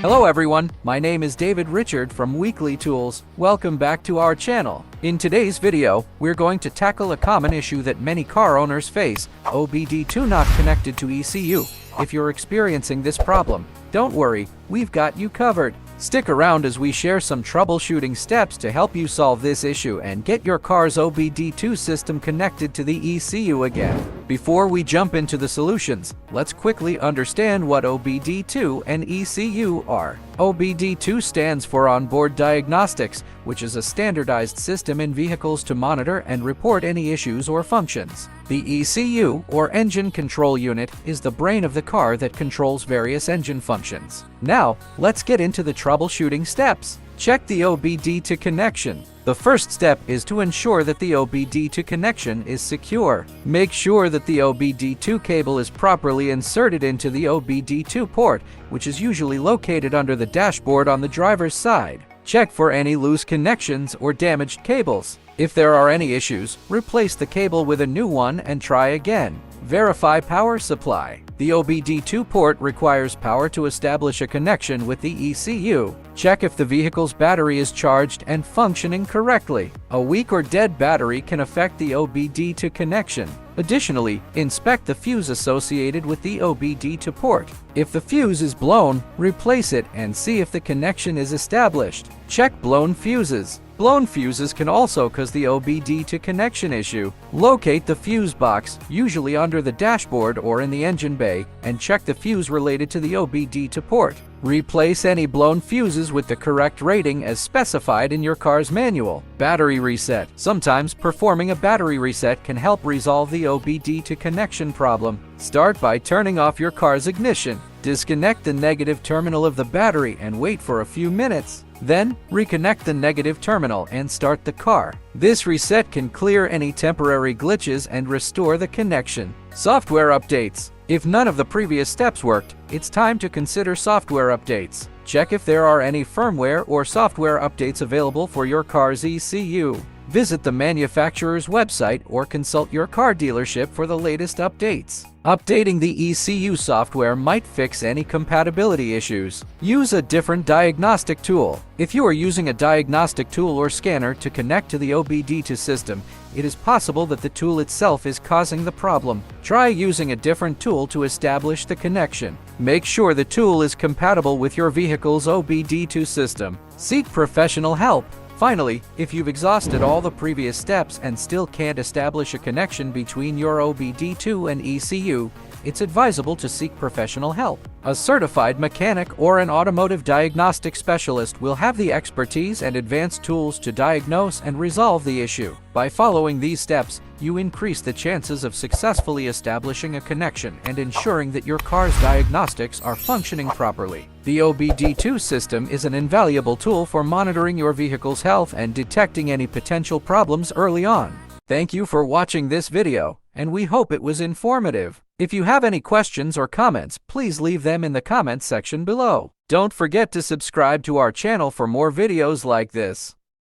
Hello everyone, my name is David Richard from Weekly Tools. Welcome back to our channel. In today's video, we're going to tackle a common issue that many car owners face, OBD2 not connected to ECU. If you're experiencing this problem, don't worry, we've got you covered. Stick around as we share some troubleshooting steps to help you solve this issue and get your car's OBD2 system connected to the ECU again. Before we jump into the solutions, let's quickly understand what OBD2 and ECU are. OBD2 stands for Onboard Diagnostics, which is a standardized system in vehicles to monitor and report any issues or functions. The ECU, or Engine Control Unit, is the brain of the car that controls various engine functions. Now, let's get into the troubleshooting steps. Check the OBD2 connection. The first step is to ensure that the OBD2 connection is secure. Make sure that the OBD2 cable is properly inserted into the OBD2 port, which is usually located under the dashboard on the driver's side. Check for any loose connections or damaged cables. If there are any issues, replace the cable with a new one and try again. Verify power supply. The OBD2 port requires power to establish a connection with the ECU. Check if the vehicle's battery is charged and functioning correctly. A weak or dead battery can affect the OBD2 connection. Additionally, inspect the fuse associated with the OBD2 port. If the fuse is blown, replace it and see if the connection is established. Check blown fuses. Blown fuses can also cause the OBD2 connection issue. Locate the fuse box, usually under the dashboard or in the engine bay, and check the fuse related to the OBD2 port. Replace any blown fuses with the correct rating as specified in your car's manual. Battery reset. Sometimes performing a battery reset can help resolve the OBD2 connection problem. Start by turning off your car's ignition. Disconnect the negative terminal of the battery and wait for a few minutes. Then, reconnect the negative terminal and start the car. This reset can clear any temporary glitches and restore the connection. Software updates. If none of the previous steps worked, it's time to consider software updates. Check if there are any firmware or software updates available for your car's ECU. Visit the manufacturer's website or consult your car dealership for the latest updates. Updating the ECU software might fix any compatibility issues. Use a different diagnostic tool. If you are using a diagnostic tool or scanner to connect to the OBD2 system, it is possible that the tool itself is causing the problem. Try using a different tool to establish the connection. Make sure the tool is compatible with your vehicle's OBD2 system. Seek professional help. Finally, if you've exhausted all the previous steps and still can't establish a connection between your OBD2 and ECU, it's advisable to seek professional help. A certified mechanic or an automotive diagnostic specialist will have the expertise and advanced tools to diagnose and resolve the issue. By following these steps, you increase the chances of successfully establishing a connection and ensuring that your car's diagnostics are functioning properly. The OBD2 system is an invaluable tool for monitoring your vehicle's health and detecting any potential problems early on. Thank you for watching this video, and we hope it was informative. If you have any questions or comments, please leave them in the comments section below. Don't forget to subscribe to our channel for more videos like this.